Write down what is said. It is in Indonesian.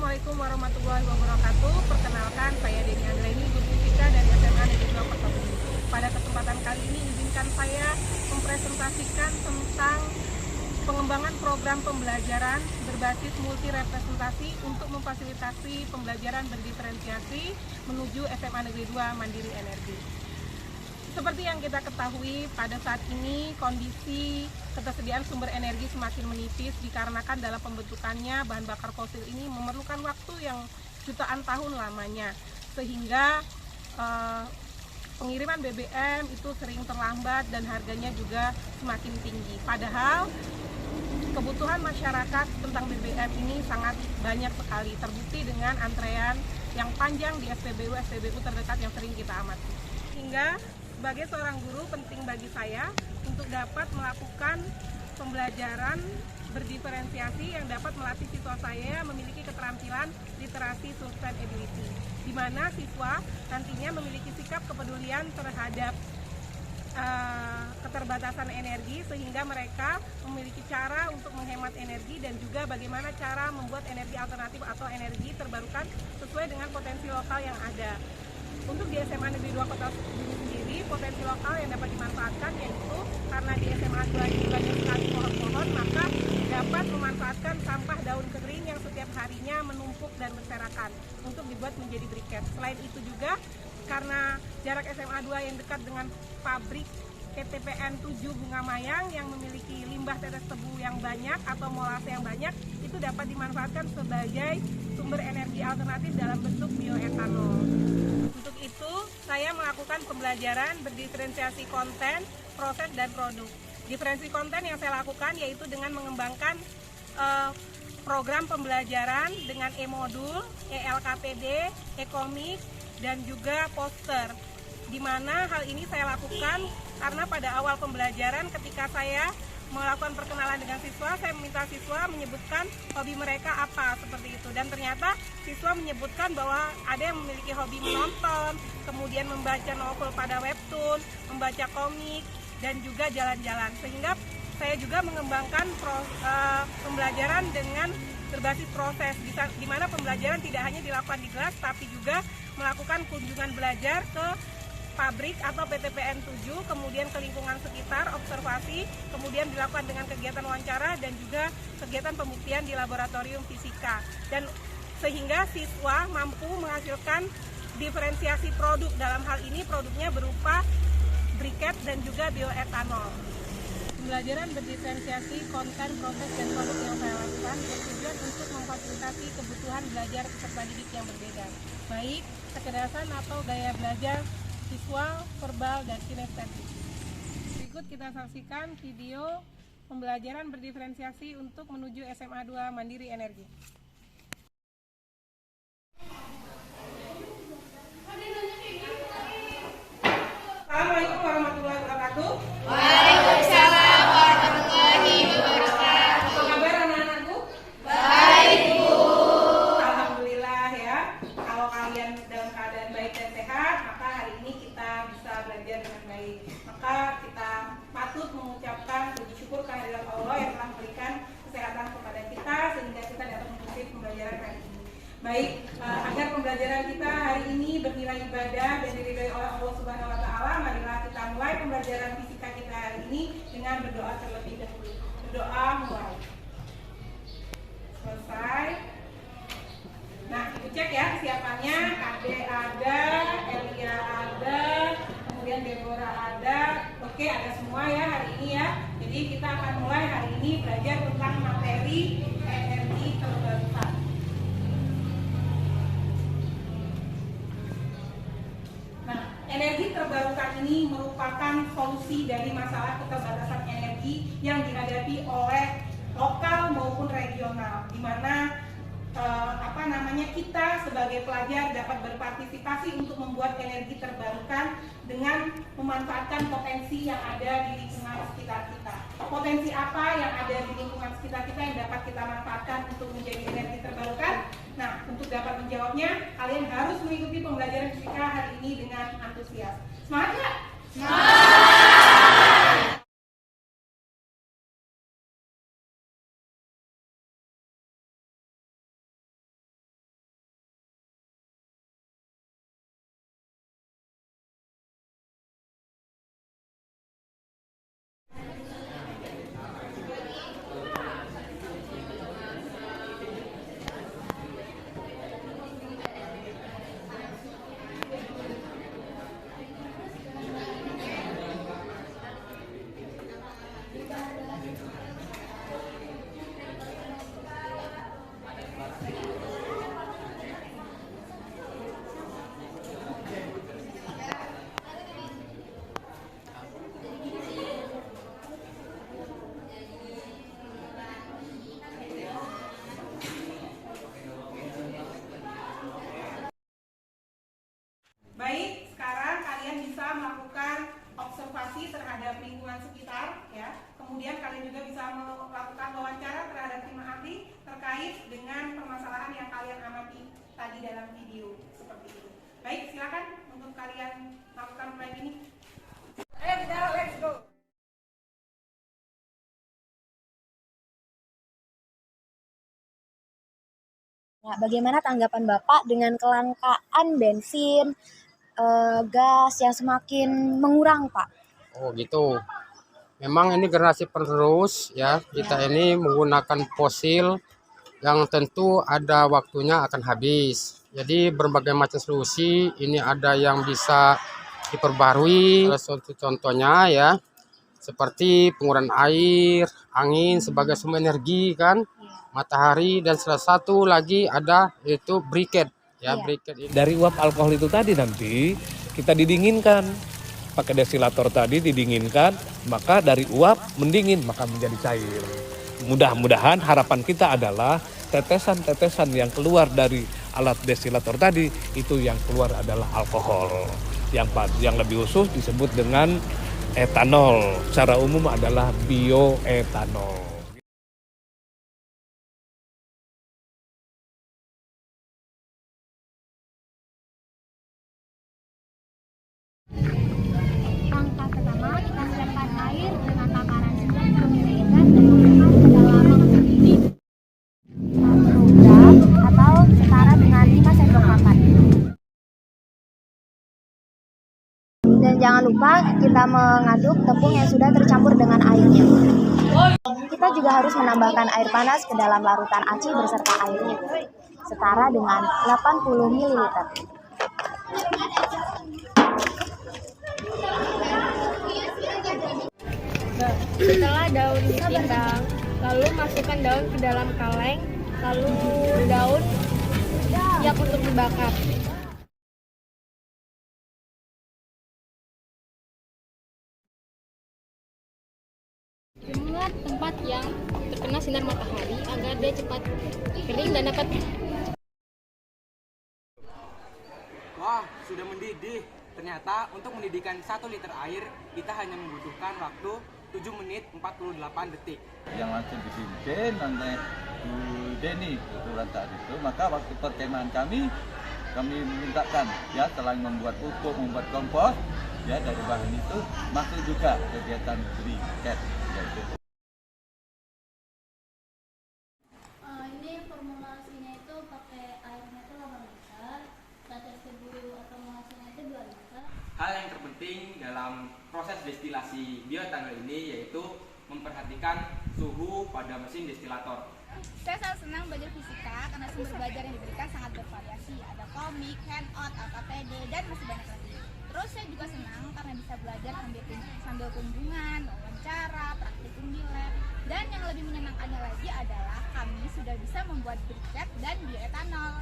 Assalamualaikum warahmatullahi wabarakatuh. Perkenalkan, saya Deni Anggreni, guru fisika dari SMA Negeri 2 Kota Bumi. Pada kesempatan kali ini, izinkan saya mempresentasikan tentang pengembangan program pembelajaran berbasis multi representasi untuk memfasilitasi pembelajaran berdiferensiasi menuju SMA Negeri 2 Mandiri Energi. Seperti yang kita ketahui, pada saat ini kondisi ketersediaan sumber energi semakin menipis dikarenakan dalam pembentukannya bahan bakar fosil ini memerlukan waktu yang jutaan tahun lamanya, sehingga pengiriman BBM itu sering terlambat dan harganya juga semakin tinggi. Padahal kebutuhan masyarakat tentang BBM ini sangat banyak sekali, terbukti dengan antrean yang panjang di SPBU terdekat yang sering kita amati. Hingga sebagai seorang guru, penting bagi saya untuk dapat melakukan pembelajaran berdiferensiasi yang dapat melatih siswa saya memiliki keterampilan literasi sustainability, di mana siswa nantinya memiliki sikap kepedulian terhadap keterbatasan energi, sehingga mereka memiliki cara untuk menghemat energi dan juga bagaimana cara membuat energi alternatif atau energi terbarukan sesuai dengan potensi lokal yang ada. Untuk di SMA Negeri 2 Kota Bumi sendiri, potensi lokal yang dapat dimanfaatkan yaitu karena di SMA 2 ini banyak sekali pohon-pohon, maka dapat memanfaatkan sampah daun kering yang setiap harinya menumpuk dan berserakan untuk dibuat menjadi briket. Selain itu juga karena jarak SMA 2 yang dekat dengan pabrik PTPN 7 Bunga Mayang yang memiliki limbah tetes tebu yang banyak atau molase yang banyak, itu dapat dimanfaatkan sebagai sumber energi alternatif dalam bentuk bioetanol. Untuk itu, saya melakukan pembelajaran berdiferensiasi konten, proses, dan produk. Diferensi konten yang saya lakukan yaitu dengan mengembangkan program pembelajaran dengan e-modul, e-LKPD, e-komik, dan juga poster. Di mana hal ini saya lakukan karena pada awal pembelajaran ketika saya melakukan perkenalan dengan siswa, saya meminta siswa menyebutkan hobi mereka apa, seperti itu. Dan ternyata siswa menyebutkan bahwa ada yang memiliki hobi menonton, kemudian membaca novel pada webtoon, membaca komik, dan juga jalan-jalan. Sehingga saya juga mengembangkan pembelajaran dengan berbasis proses, di mana pembelajaran tidak hanya dilakukan di kelas, tapi juga melakukan kunjungan belajar ke pabrik atau PTPN 7, kemudian ke lingkungan sekitar, observasi, kemudian dilakukan dengan kegiatan wawancara dan juga kegiatan pembuktian di laboratorium fisika. Dan sehingga siswa mampu menghasilkan diferensiasi produk, dalam hal ini produknya berupa briket dan juga bioetanol. Pembelajaran berdiferensiasi konten, proses, dan produk yang saya lakukan bertujuan untuk memfasilitasi kebutuhan belajar peserta didik yang berbeda, baik kecerdasan atau gaya belajar visual, verbal, dan kinestetik. Berikut kita saksikan video pembelajaran berdiferensiasi untuk menuju SMA 2 Mandiri Energi. Assalamualaikum warahmatullahi wabarakatuh. Waalaikumsalam warahmatullahi wabarakatuh. Apa kabar anak-anakku? Baik, Bu. Alhamdulillah ya. Kalau kalian dalam keadaan baik dan sehat, maka hari ini kita bisa belajar dengan baik. Maka kita patut mengucapkan puji syukur kehadirat Allah yang telah memberikan kesehatan kepada kita sehingga kita dapat mengikuti pembelajaran hari ini. Baik, agar pembelajaran kita hari ini bernilai ibadah dan diridhai oleh Allah Subhanahu wa taala, marilah kita mulai pembelajaran fisika kita hari ini dengan berdoa terlebih dahulu. Berdoa mulai. Selesai. Nah, ibu cek ya kesiapannya. Ade ada, Elia ada, kemudian Deborah ada. Oke, ada semua ya hari ini ya. Jadi kita akan mulai hari ini belajar tentang materi energi terbarukan. Nah, energi terbarukan ini merupakan solusi dari masalah keterbatasan energi yang dihadapi oleh lokal maupun regional, di mana kita sebagai pelajar dapat berpartisipasi untuk membuat energi terbarukan dengan memanfaatkan potensi yang ada di lingkungan sekitar kita. Potensi apa yang ada di lingkungan sekitar kita yang dapat kita manfaatkan untuk menjadi energi terbarukan? Nah, untuk dapat menjawabnya, kalian harus mengikuti pembelajaran fisika hari ini dengan antusias. Semangat nggak? Semangat! edukasi terhadap lingkungan sekitar, ya. Kemudian kalian juga bisa melakukan wawancara terhadap tim ahli terkait dengan permasalahan yang kalian amati tadi dalam video seperti itu. Baik, silakan untuk kalian lakukan proyek ini. Ayo kita let's go. Nah, bagaimana tanggapan Bapak dengan kelangkaan bensin, gas yang semakin mengurang, Pak? Oh gitu. Memang ini generasi penerus ya. Kita ini menggunakan fosil yang tentu ada waktunya akan habis. Jadi berbagai macam solusi ini ada yang bisa diperbarui. Salah satu contohnya ya seperti pengurangan air, angin sebagai sumber energi kan, matahari, dan salah satu lagi ada yaitu briquette ya. Briquette ini. Dari uap alkohol itu tadi nanti kita didinginkan. Pakai destilator tadi didinginkan, maka dari uap mendingin, maka menjadi cair. Mudah-mudahan harapan kita adalah tetesan-tetesan yang keluar dari alat destilator tadi, itu yang keluar adalah alkohol. Yang lebih khusus disebut dengan etanol. Secara umum adalah bioetanol. Langkah pertama, kita siapkan air dengan takaran 90 ml dan masukkan ke dalam program atau setara dengan 5 sendok makan. Dan jangan lupa kita mengaduk tepung yang sudah tercampur dengan airnya. Kita juga harus menambahkan air panas ke dalam larutan aci beserta airnya, setara dengan 80 ml. Setelah daun ditimbang, lalu masukkan daun ke dalam kaleng, lalu daun siap untuk dibakar. Buat tempat yang terkena sinar matahari agar dia cepat kering dan dapat. Wah, sudah mendidih. Ternyata untuk mendidihkan 1 liter air, kita hanya membutuhkan waktu 7 menit 48 detik. Yang langsung dipimpin oleh Bu Deni kebetulan saat itu, maka waktu perkemahan kami mintakan ya selain membuat pupuk, membuat kompos ya dari bahan itu masuk juga kegiatan briquette yaitu. Ini formulasinya itu pakai airnya itu 8 liter, tetes tebu akumulasinya itu 2 liter. Hal yang terpenting dalam proses destilasi bioetanol ini yaitu memperhatikan suhu pada mesin destilator. Saya sangat senang belajar fisika karena sumber belajar yang diberikan sangat bervariasi. Ada komik, handout, AKPD, dan masih banyak lagi. Terus saya juga senang karena bisa belajar sambil kunjungan, wawancara, praktikum di lab. Dan yang lebih menyenangkannya lagi adalah kami sudah bisa membuat briquette dan bioetanol.